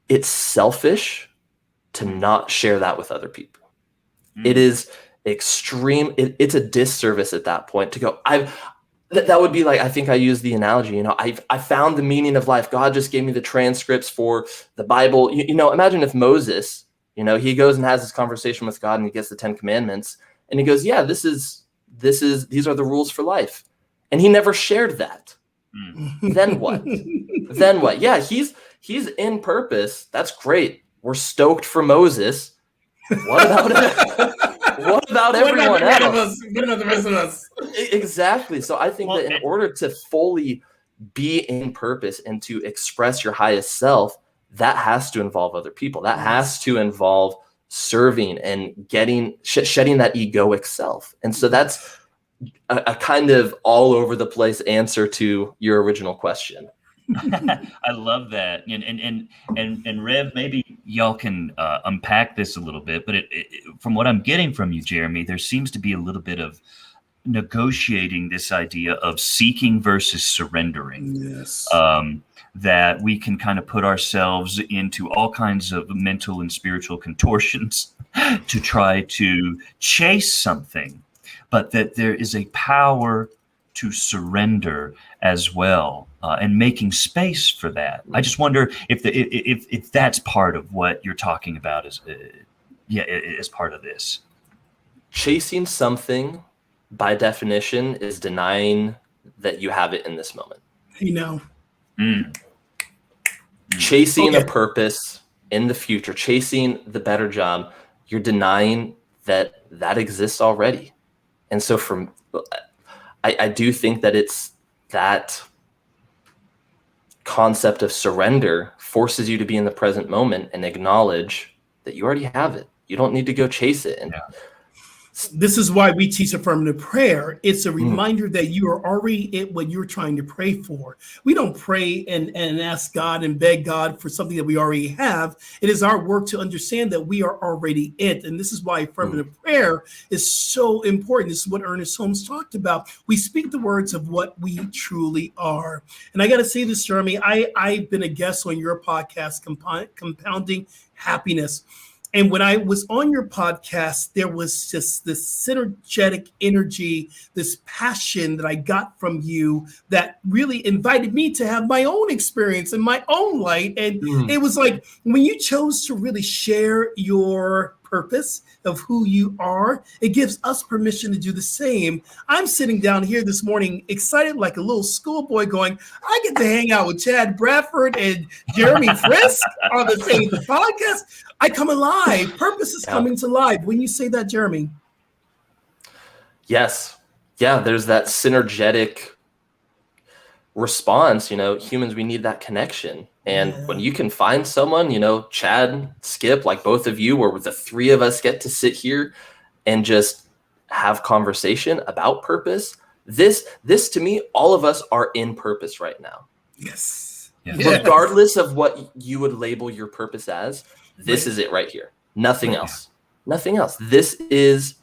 It's selfish to not share that with other people. It is extreme. It's a disservice at that point to go, that would be like, I think I used the analogy, I found the meaning of life. God just gave me the transcripts for the Bible. Imagine if Moses, he goes and has this conversation with God and he gets the 10 Commandments and he goes, yeah, these are the rules for life. And he never shared that. Then what? Then what? Yeah, he's in purpose. That's great. We're stoked for Moses. What about it? What about everyone else? What about the rest of us? Exactly. So I think that in order to fully be in purpose and to express your highest self, that has to involve other people. That has to involve serving and shedding that egoic self. And so that's a kind of all over the place answer to your original question. I love that, and Rev, maybe y'all can unpack this a little bit. But from what I'm getting from you, Jeremy, there seems to be a little bit of negotiating this idea of seeking versus surrendering. Yes. That we can kind of put ourselves into all kinds of mental and spiritual contortions to try to chase something, but that there is a power to surrender as well, and making space for that. I just wonder if that's part of what you're talking about as part of this. Chasing something, by definition, is denying that you have it in this moment. Chasing a purpose in the future, chasing the better job, you're denying that exists already. And so I do think that it's that concept of surrender forces you to be in the present moment and acknowledge that you already have it. You don't need to go chase it. And this is why we teach affirmative prayer. It's a reminder that you are already at what you're trying to pray for. We don't pray and ask God and beg God for something that we already have. It is our work to understand that we are already it. And this is why affirmative prayer is so important. This is what Ernest Holmes talked about. We speak the words of what we truly are. And I got to say this, Jeremy, I've been a guest on your podcast, Compounding Happiness. And when I was on your podcast, there was just this synergetic energy, this passion that I got from you that really invited me to have my own experience and my own light. And it was like when you chose to really share your purpose of who you are, it gives us permission to do the same. I'm sitting down here this morning excited like a little schoolboy going, I get to hang out with Chad Bradford and Jeremy Frisk on the same podcast. I come alive. Purpose is coming to life. When you say that, Jeremy. Yes. Yeah, there's that synergetic response. Humans, we need that connection. And when you can find someone, Chad, Skip, like both of you, where the three of us get to sit here and just have conversation about purpose, this to me, all of us are in purpose right now. Yes. Regardless of what you would label your purpose as, this is it right here. Nothing else. Nothing else. This is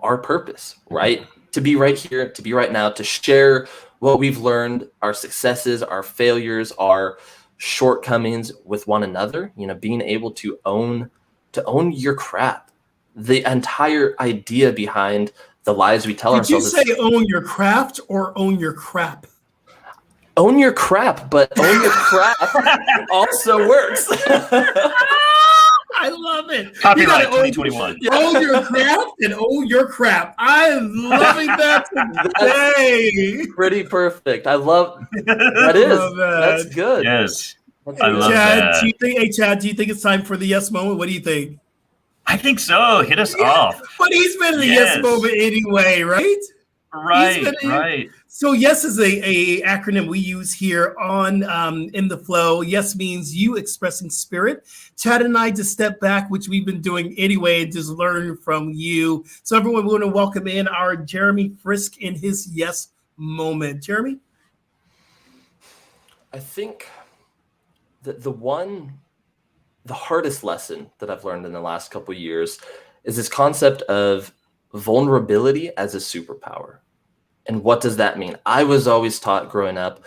our purpose, right? To be right here, to be right now, to share what we've learned, our successes, our failures, our shortcomings with one another, being able to own your crap. The entire idea behind the lies we tell Did you ourselves. say own your craft or own your crap? Own your crap, but own your crap also works. I love it. Copyright 2021. Own your craft and own your crap. I'm loving that today. Pretty perfect. I love that. Is that's good. Yes, I love Chad, that. Chad, do you think it's time for the yes moment? What do you think? I think so. Hit us off. But he's been in the yes moment anyway, right? Right. So yes is a acronym we use here on In the Flow. Yes means you expressing spirit. Chad and I just step back, which we've been doing anyway, and just learn from you. So everyone, we want to welcome in our Jeremy Frisk in his yes moment. Jeremy? I think that the hardest lesson that I've learned in the last couple of years is this concept of vulnerability as a superpower. And what does that mean? I was always taught growing up,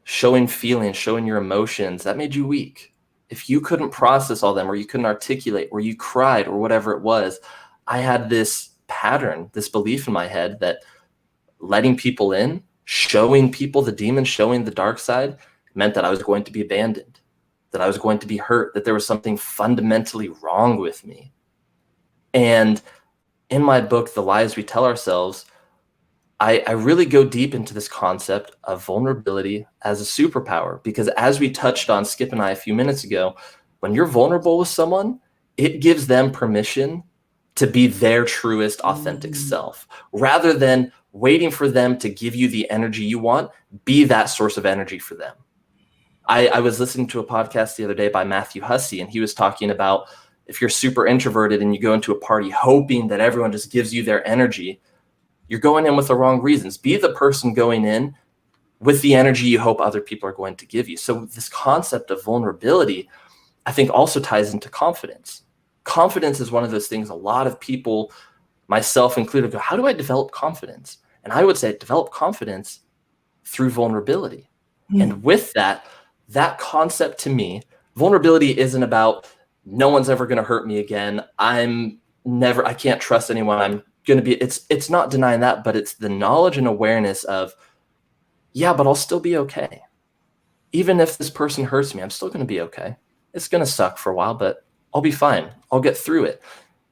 showing feelings, showing your emotions, that made you weak. If you couldn't process all them, or you couldn't articulate, or you cried, or whatever it was, I had this pattern, this belief in my head that letting people in, showing people the demons, showing the dark side, meant that I was going to be abandoned, that I was going to be hurt, that there was something fundamentally wrong with me. And in my book, The Lies We Tell Ourselves, I really go deep into this concept of vulnerability as a superpower, because as we touched on, Skip and I, a few minutes ago, when you're vulnerable with someone, it gives them permission to be their truest, authentic self. Rather than waiting for them to give you the energy you want, be that source of energy for them. I was listening to a podcast the other day by Matthew Hussey, and he was talking about if you're super introverted and you go into a party hoping that everyone just gives you their energy, you're going in with the wrong reasons. Be the person going in with the energy you hope other people are going to give you. So this concept of vulnerability, I think, also ties into confidence. Confidence is one of those things a lot of people, myself included, go, how do I develop confidence? And I would say develop confidence through vulnerability. And with that concept, to me, vulnerability isn't about no one's ever going to hurt me again. I can't trust anyone. It's not denying that, but it's the knowledge and awareness of, yeah, but I'll still be okay. Even if this person hurts me, I'm still going to be okay. It's going to suck for a while, but I'll be fine. I'll get through it.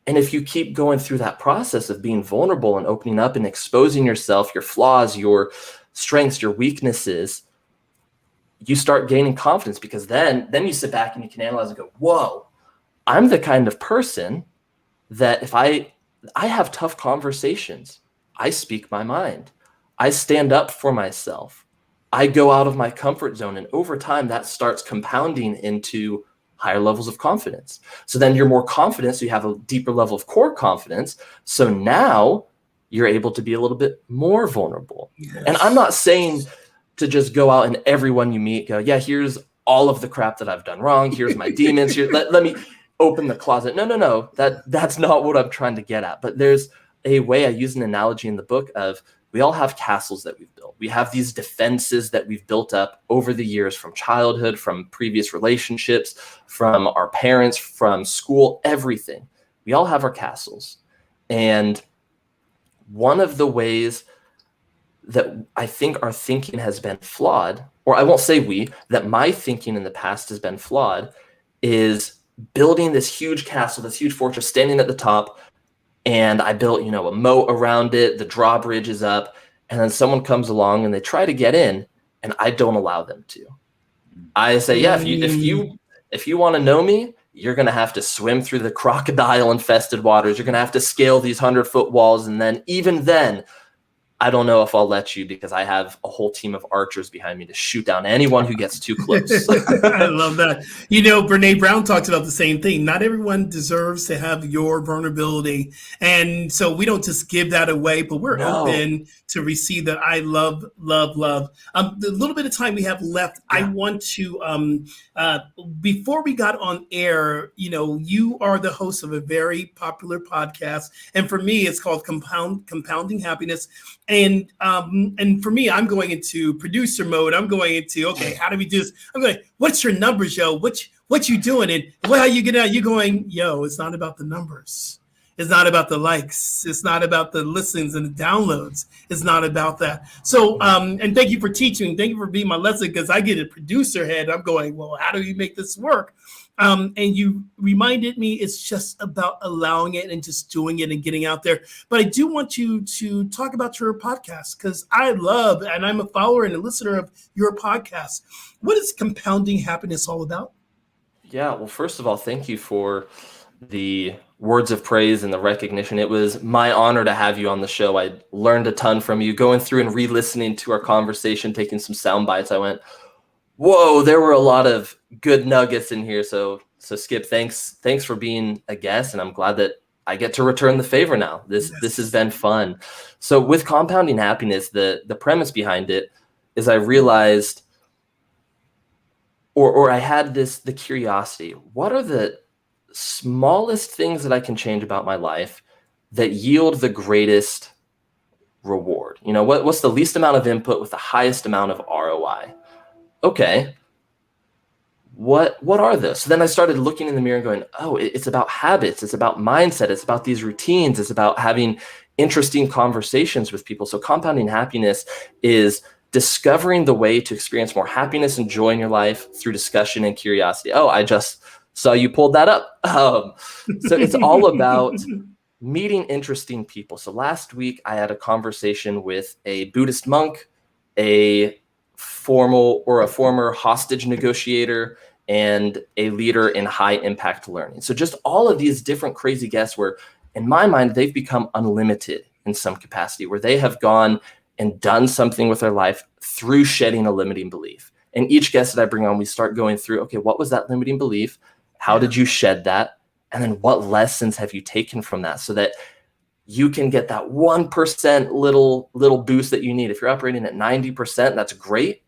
And if you keep going through that process of being vulnerable and opening up and exposing yourself, your flaws, your strengths, your weaknesses, you start gaining confidence, because then you sit back and you can analyze and go, whoa, I'm the kind of person that if I have tough conversations, I speak my mind. I stand up for myself. I go out of my comfort zone. And over time, that starts compounding into higher levels of confidence. So then you're more confident. So you have a deeper level of core confidence. So now you're able to be a little bit more vulnerable. Yes. And I'm not saying to just go out and everyone you meet go, yeah, here's all of the crap that I've done wrong. Here's my demons. Here, let me open the closet. No. That's not what I'm trying to get at. But there's a way, I use an analogy in the book of, we all have castles that we've built. We have these defenses that we've built up over the years, from childhood, from previous relationships, from our parents, from school, everything. We all have our castles. And one of the ways that I think our thinking has been flawed, or I won't say that my thinking in the past has been flawed, is building this huge castle, this huge fortress, standing at the top, and I built, a moat around it, the drawbridge is up, and then someone comes along and they try to get in, and I don't allow them to. I say, yeah, if you want to know me, you're going to have to swim through the crocodile-infested waters. You're going to have to scale these 100-foot walls, and then even then, I don't know if I'll let you, because I have a whole team of archers behind me to shoot down anyone who gets too close. I love that. You know, Brene Brown talks about the same thing. Not everyone deserves to have your vulnerability. And so we don't just give that away, but we're open to receive that. I love, love, love. The little bit of time we have left, I want to, before we got on air, you know, you are the host of a very popular podcast. And for me, it's called Compounding Happiness. And for me, I'm going into producer mode. I'm going into, okay, how do we do this? I'm going, what's your numbers, yo? What you doing? And how you get out? You're going, yo, it's not about the numbers. It's not about the likes. It's not about the listens and the downloads. It's not about that. So, and thank you for teaching. Thank you for being my lesson, because I get a producer head. I'm going, well, how do you make this work? And you reminded me it's just about allowing it and just doing it and getting out there. But I do want you to talk about your podcast, because I love, and I'm a follower and a listener of your podcast. What is Compounding Happiness all about? Yeah, well, first of all, thank you for the words of praise and the recognition. It was my honor to have you on the show. I learned a ton from you, going through and re-listening to our conversation, taking some sound bites. I went, whoa, there were a lot of good nuggets in here. So Skip, thanks for being a guest, and I'm glad that I get to return the favor now. This has been fun. So with Compounding Happiness, the premise behind it is I realized, or I had the curiosity, what are the smallest things that I can change about my life that yield the greatest reward? You know, what's the least amount of input with the highest amount of ROI? Okay, what are those? So then I started looking in the mirror and going, oh, it's about habits. It's about mindset. It's about these routines. It's about having interesting conversations with people. So Compounding Happiness is discovering the way to experience more happiness and joy in your life through discussion and curiosity. Oh, I just saw you pulled that up. So it's all about meeting interesting people. So last week I had a conversation with a Buddhist monk, a former hostage negotiator, and a leader in high impact learning. So just all of these different crazy guests where, in my mind, they've become unlimited in some capacity, where they have gone and done something with their life through shedding a limiting belief. And each guest that I bring on, we start going through, okay, what was that limiting belief? How did you shed that? And then what lessons have you taken from that, so that you can get that 1% little boost that you need. If you're operating at 90%, that's great.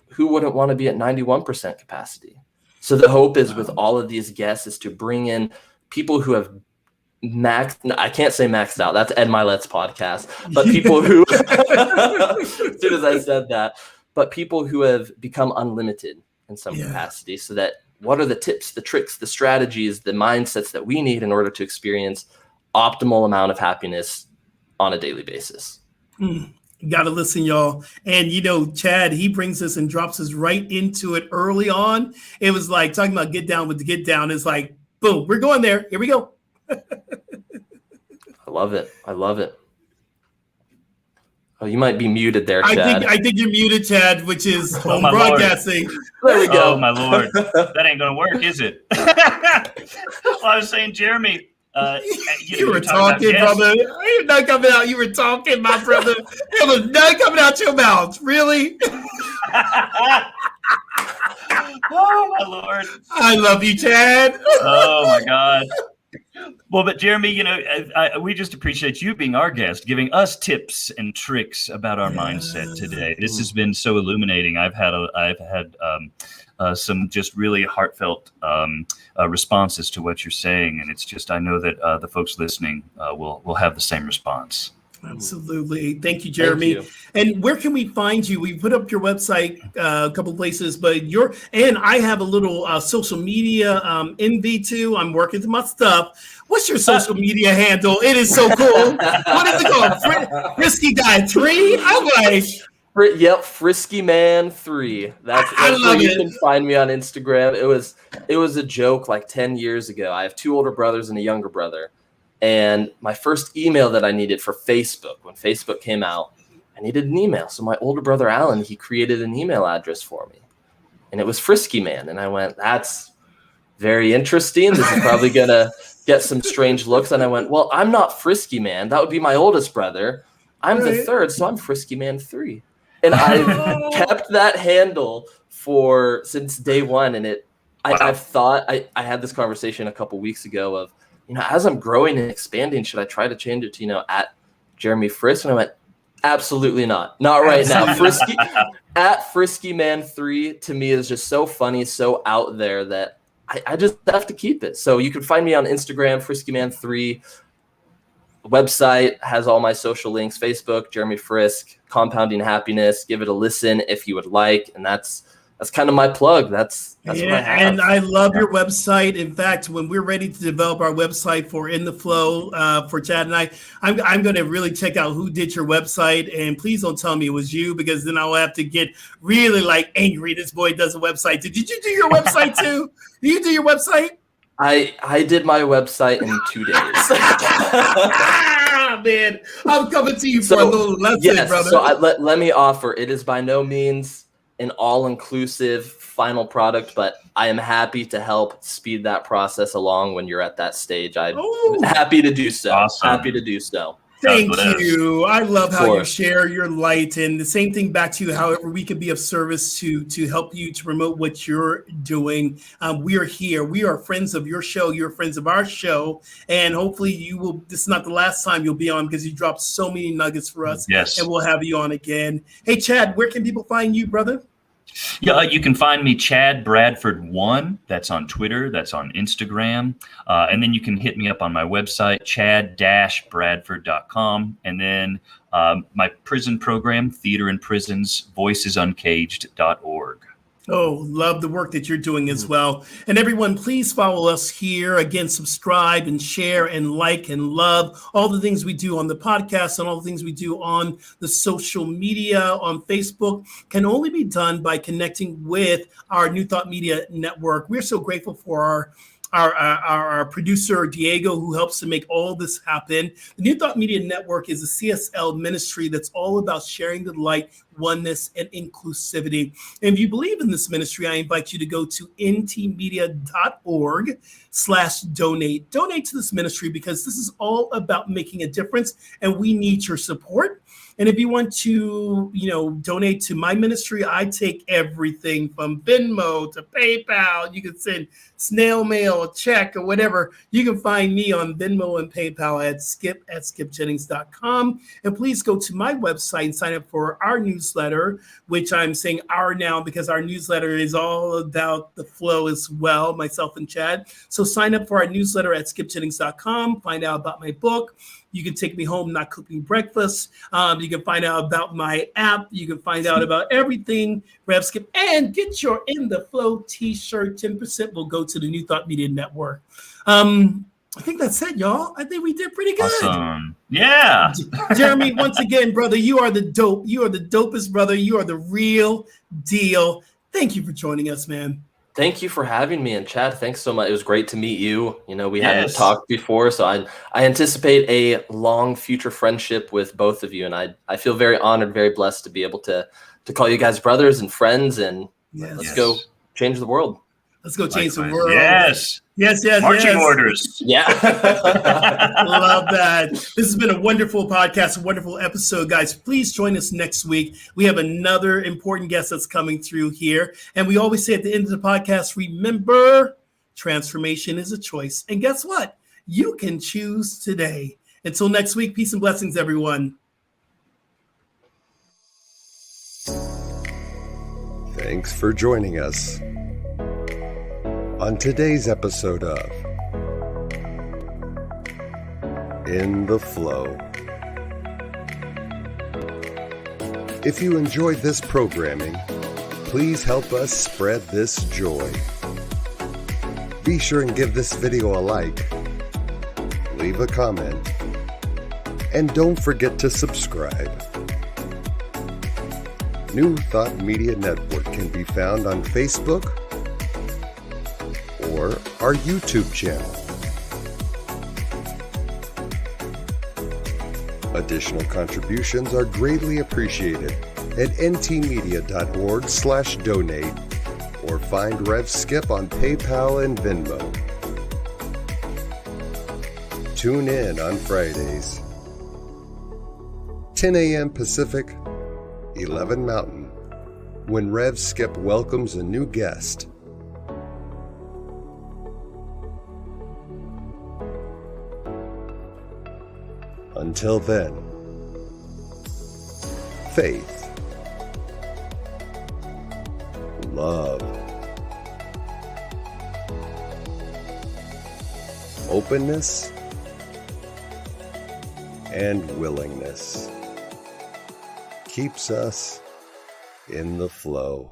Who wouldn't want to be at 91% capacity? So the hope is with all of these guests is to bring in people who have I can't say maxed out. That's Ed Milet's podcast. But people who, as soon as I said that, but people who have become unlimited in some capacity, so that what are the tips, the tricks, the strategies, the mindsets that we need in order to experience optimal amount of happiness on a daily basis. You got to listen, y'all. And, you know, Chad, he brings us and drops us right into it early on. It was like talking about get down with the get down. It's like, boom, we're going there. Here we go. I love it. Oh, you might be muted there, Chad. I think you're muted, Chad, which is home broadcasting. There we go. Oh, my Lord. That ain't going to work, is it? Well, I was saying, Jeremy, you were talking, brother. You're not coming out. You were talking, my brother. It was not coming out your mouth. Really? Oh, my Lord. I love you, Chad. Oh, my God. Well, but Jeremy, you know, we just appreciate you being our guest, giving us tips and tricks about our mindset today. This has been so illuminating. I've had some just really heartfelt responses to what you're saying, and it's just I know that the folks listening will have the same response. Absolutely. Thank you, Jeremy. Thank you. And where can we find you? We put up your website a couple places, but and I have a little social media envy too. I'm working through my stuff. What's your social media handle? It is so cool. What is it called? Frisky Guy 3? I'm like... Yep, Frisky Man 3. That's where you can find me on Instagram. It was a joke like 10 years ago. I have 2 older brothers and a younger brother. And my first email that I needed for Facebook, when Facebook came out, I needed an email. So my older brother, Alan, he created an email address for me. And it was Frisky Man. And I went, that's very interesting. This is probably going to get some strange looks. And I went, well, I'm not Frisky Man. That would be my oldest brother. I'm the third, so I'm Frisky Man 3. And I've kept that handle since day one. And I've thought, I had this conversation a couple weeks ago of, as I'm growing and expanding, should I try to change it to, at Jeremy Frisk? And I went, absolutely not. Not right now. Frisky at Frisky Man 3 to me is just so funny, so out there that I just have to keep it. So you can find me on Instagram, Frisky Man 3. Website has all my social links, Facebook, Jeremy Frisk, Compounding Happiness. Give it a listen if you would like. And that's kind of my plug. That's what I have. And I love your website. In fact, when we're ready to develop our website for In the Flow for Chad and I'm going to really check out who did your website. And please don't tell me it was you, because then I'll have to get really angry. This boy does a website. Did you do your website too? Did you do your website? I did my website in 2 days. Man, I'm coming to you for a little lesson, brother. So let me offer, it is by no means an all-inclusive final product, but I am happy to help speed that process along when you're at that stage. I'm happy to do so. Awesome. Happy to do so. Thank you. I love how you share your light, and the same thing back to you. However we can be of service to help you to promote what you're doing. We are here. We are friends of your show. You're friends of our show, and hopefully you will. This is not the last time you'll be on, because you dropped so many nuggets for us. Yes, and we'll have you on again. Hey, Chad, where can people find you, brother? Yeah, you can find me Chad Bradford 1. That's on Twitter. That's on Instagram. And then you can hit me up on my website, chad-bradford.com. And then my prison program, Theater in Prisons, voicesuncaged.org. Oh, love the work that you're doing as well. And everyone, please follow us here. Again, subscribe and share and like and love all the things we do on the podcast and all the things we do on the social media, on Facebook, can only be done by connecting with our New Thought Media Network. We're so grateful for our producer, Diego, who helps to make all this happen. The New Thought Media Network is a CSL ministry that's all about sharing the light, oneness, and inclusivity. And if you believe in this ministry, I invite you to go to ntmedia.org/donate. Donate to this ministry, because this is all about making a difference, and we need your support. And if you want to, donate to my ministry, I take everything from Venmo to PayPal. You can send snail mail, a check, or whatever. You can find me on Venmo and PayPal at skip@skipjennings.com. And please go to my website and sign up for our newsletter, which I'm saying our now because our newsletter is all about the flow as well, myself and Chad. So sign up for our newsletter at skipjennings.com. Find out about my book. You can take me home, not cooking breakfast. You can find out about my app. You can find out about everything, Rev Skip, and get your In the Flow t-shirt. 10% will go to the New Thought Media Network. I think that's it, y'all. I think we did pretty good. Awesome. Yeah. Jeremy, once again, brother, you are the dope. You are the dopest, brother. You are the real deal. Thank you for joining us, man. Thank you for having me. And Chad, thanks so much. It was great to meet you. We hadn't talked before, so I anticipate a long future friendship with both of you. And I feel very honored, very blessed to be able to call you guys brothers and friends. And let's go change the world. Let's go change the world. Yes. Marching orders. Yeah. Love that. This has been a wonderful podcast, a wonderful episode, guys. Please join us next week. We have another important guest that's coming through here. And we always say at the end of the podcast, remember, transformation is a choice. And guess what? You can choose today. Until next week, peace and blessings, everyone. Thanks for joining us on today's episode of In the Flow. If you enjoyed this programming, please help us spread this joy. Be sure and give this video a like, leave a comment, and don't forget to subscribe. New Thought Media Network can be found on Facebook or our YouTube channel. Additional contributions are greatly appreciated at ntmedia.org/donate or find Rev Skip on PayPal and Venmo. Tune in on Fridays 10 a.m. Pacific, 11 Mountain, when Rev Skip welcomes a new guest. Until then, faith, love, openness, and willingness keeps us in the flow.